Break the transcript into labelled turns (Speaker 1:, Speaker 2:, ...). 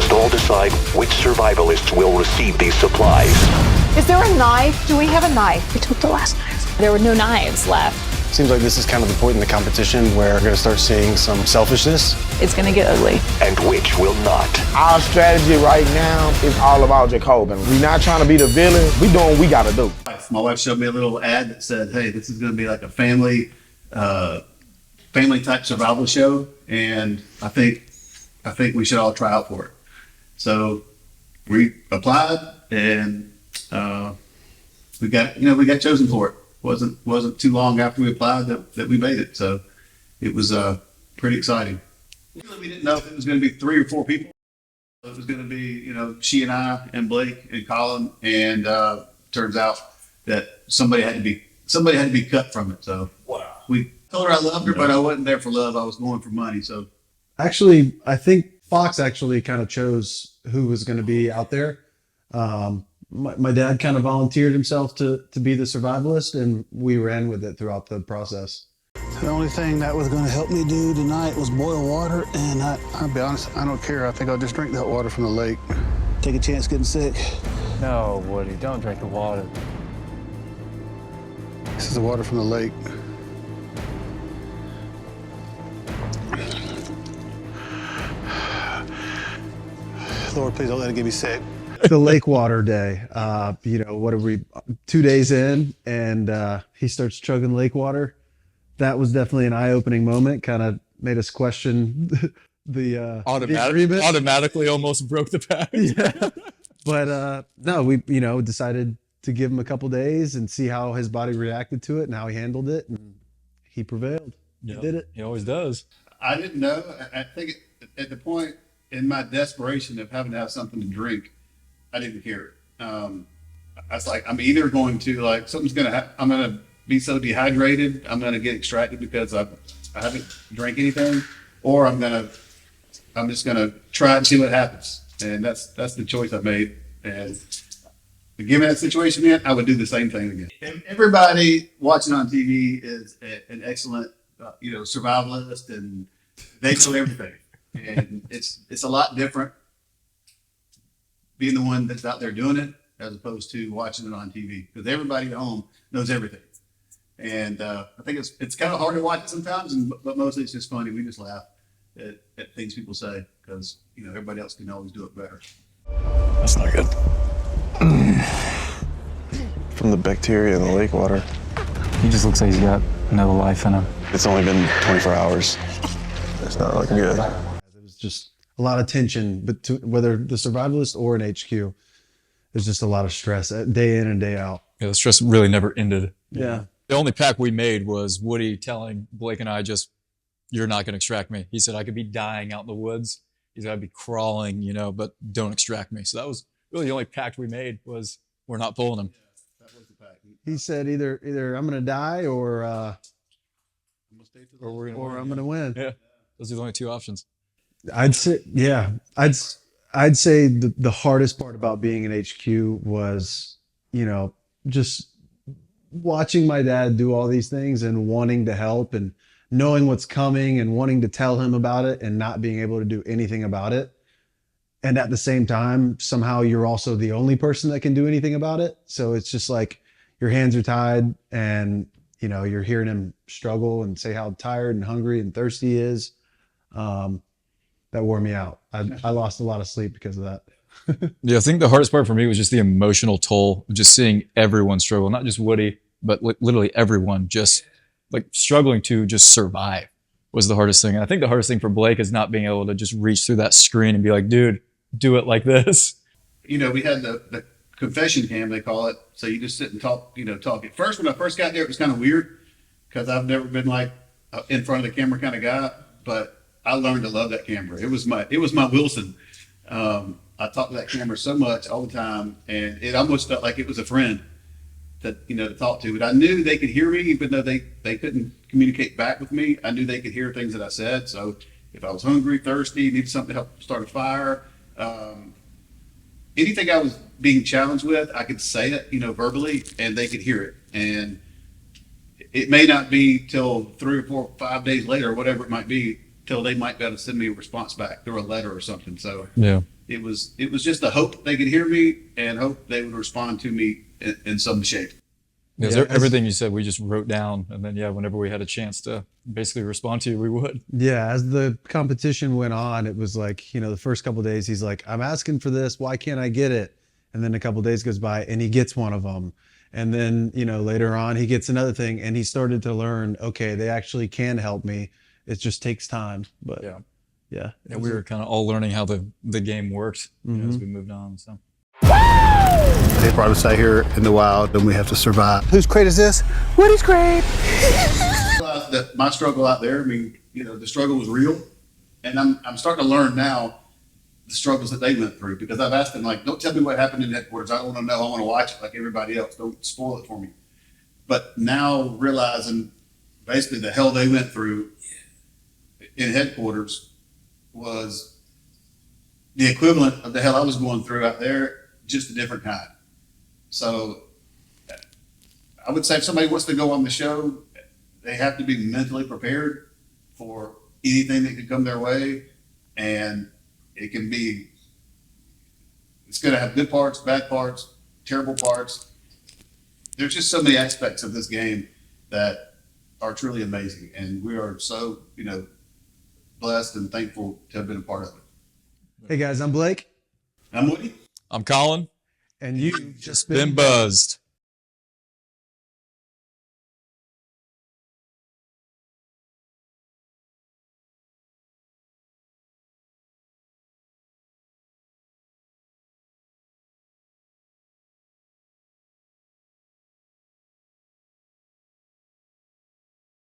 Speaker 1: must all decide which survivalists will receive these supplies.
Speaker 2: Is there a knife? Do we have a knife?
Speaker 3: We took the last knife.
Speaker 4: There were no knives left.
Speaker 5: Seems like this is kind of the point in the competition where we're going to start seeing some selfishness.
Speaker 4: It's going to get ugly.
Speaker 1: And which will not.
Speaker 6: Our strategy right now is all about Jacobin. We're not trying to be the villain. We doing what we got to do.
Speaker 7: My wife showed me a little ad that said, hey, this is going to be like a family type survival show. And I think we should all try out for it. So we applied and we got chosen for it. Wasn't too long after we applied that we made it. So it was pretty exciting. We didn't know if it was going to be 3 or 4 people. It was going to be, she and I and Blake and Colin, and turns out that somebody had to be cut from it. So we told her I loved her, but I wasn't there for love. I was going for money. So
Speaker 8: actually, I think Fox actually kind of chose who was going to be out there. My dad kind of volunteered himself to be the survivalist, and we ran with it throughout the process.
Speaker 9: The only thing that was going to help me do tonight was boil water, and I'll be honest, I don't care. I think I'll just drink that water from the lake. Take a chance getting sick.
Speaker 10: No, Woody, don't drink the water.
Speaker 9: This is the water from the lake. Lord, please don't let it get me sick.
Speaker 8: The lake water day, what are we, 2 days in, and he starts chugging lake water. That was definitely an eye-opening moment. Kind of made us question the agreement.
Speaker 10: Automatically almost broke the pact.
Speaker 8: Yeah. But no, we decided to give him a couple days and see how his body reacted to it and how he handled it, and he prevailed. He did it.
Speaker 10: He always does.
Speaker 7: I didn't know. I think at the point in my desperation of having to have something to drink, I didn't hear it. I was like, I'm either going to something's going to happen. I'm going to be so dehydrated. I'm going to get extracted because I haven't drank anything, or I'm just going to try and see what happens. And that's the choice I made. And given that situation, man, I would do the same thing again. And everybody watching on TV is an excellent, survivalist, and they know everything. And it's a lot different being the one that's out there doing it as opposed to watching it on TV, because everybody at home knows everything. And I think it's kind of hard to watch it sometimes, but mostly it's just funny. We just laugh at things people say because everybody else can always do it better.
Speaker 10: That's not good.
Speaker 5: From the bacteria in the lake water.
Speaker 10: He just looks like he's got another life in him.
Speaker 5: It's only been 24 hours. It's not looking good.
Speaker 8: It was just a lot of tension, but whether the survivalist or an HQ, there's just a lot of stress day in and day out.
Speaker 10: Yeah, the stress really never ended.
Speaker 8: Yeah.
Speaker 10: The only pact we made was Woody telling Blake and I you're not going to extract me. He said I could be dying out in the woods. He said I'd be crawling, but don't extract me. So that was really the only pact we made was we're not pulling him.
Speaker 7: Yeah, that was the pact.
Speaker 8: He said either I'm going to die or
Speaker 10: Or
Speaker 8: I'm going to win.
Speaker 10: Yeah. Those are the only 2 options.
Speaker 8: I'd say, yeah, I'd say the hardest part about being an HQ was, just watching my dad do all these things and wanting to help and knowing what's coming and wanting to tell him about it and not being able to do anything about it. And at the same time, somehow you're also the only person that can do anything about it. So it's just like your hands are tied and, you're hearing him struggle and say how tired and hungry and thirsty he is. That wore me out. I lost a lot of sleep because of that.
Speaker 10: Yeah, I think the hardest part for me was just the emotional toll of just seeing everyone struggle, not just Woody, but literally everyone just struggling to just survive was the hardest thing. And I think the hardest thing for Blake is not being able to just reach through that screen and be like, dude, do it like this.
Speaker 7: We had the confession cam, they call it. So you just sit and talk. At first, when I first got there, it was kind of weird because I've never been in front of the camera kind of guy, but I learned to love that camera. It was my Wilson. I talked to that camera so much all the time, and it almost felt like it was a friend to talk to. But I knew they could hear me, even though they couldn't communicate back with me. I knew they could hear things that I said. So if I was hungry, thirsty, needed something to help start a fire, anything I was being challenged with, I could say it, verbally, and they could hear it. And it may not be till 3 or 4 or 5 days later, or whatever it might be, till they might be able to send me a response back through a letter or something. So
Speaker 10: Yeah.
Speaker 7: it was just a hope they could hear me and hope they would respond to me in some shape.
Speaker 10: Because
Speaker 8: Yeah,
Speaker 10: everything you said, we just wrote down, and then whenever we had a chance to basically respond to you, we would.
Speaker 8: Yeah, as the competition went on, it was like, the first couple of days, he's like, I'm asking for this. Why can't I get it? And then a couple of days goes by and he gets one of them. And then, later on, he gets another thing and he started to learn, okay, they actually can help me. It just takes time. But yeah.
Speaker 10: And we were kind of all learning how the game worked as we moved on. So.
Speaker 9: They brought us out here in the wild, and we have to survive. Whose crate is this?
Speaker 2: Woody's great.
Speaker 7: I realized that my struggle out there, the struggle was real. And I'm starting to learn now the struggles that they went through, because I've asked them, like, don't tell me what happened in headquarters. I don't want to know. I want to watch it like everybody else. Don't spoil it for me. But now realizing basically the hell they went through in headquarters was the equivalent of the hell I was going through out there, just a different kind. So I would say if somebody wants to go on the show, they have to be mentally prepared for anything that could come their way. And it's going to have good parts, bad parts, terrible parts. There's just so many aspects of this game that are truly amazing. And we are so, blessed and thankful to have been a part of it.
Speaker 8: Hey guys, I'm Blake.
Speaker 7: I'm Woody.
Speaker 10: I'm Colin.
Speaker 8: And you've just
Speaker 10: Been buzzed.